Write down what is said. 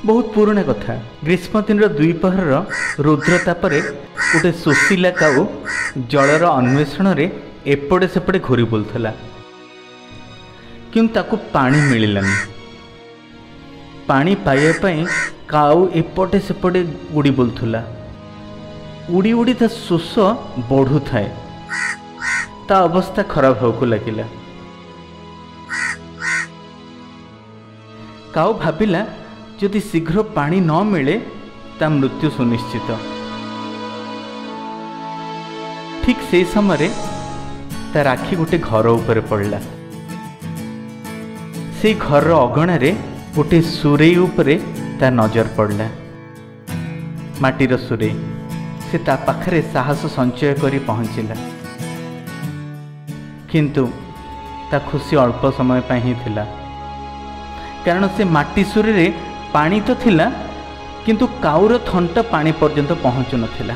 बहुत पुराना कथा। ग्रीष्म दिन द्विपहर रुद्रतापर गोटे सुशीला काऊ जलर अन्वेषण रे एपटे सेपटे घूरी बुलूला, किंतु ताकू पानी मिललानी। पानी पाइबापी काऊ एपटे सेपटे उड़ी बुलूला। उड़ी उड़ी ता शोष बढ़ू थाए, ता अवस्था खराब होको लगिला। काऊ भाविला जदि शीघ्र पानी न मिले ता मृत्यु सुनिश्चित। ठीक से समय ता राखी गोटे घर उपर पड़ला। से घर अगणार गोटे सुरेई उपरे ता नजर पड़ला। माटीर सुरेई से ता पाखरे साहस संचय करी पहुँचला, किंतु ता खुशी अल्प समय पर ही थिला। कारण से माटी सुरे पानी तो थिला, किंतु काऊर थंट पानी पर्यंत पहुँचु नथिला।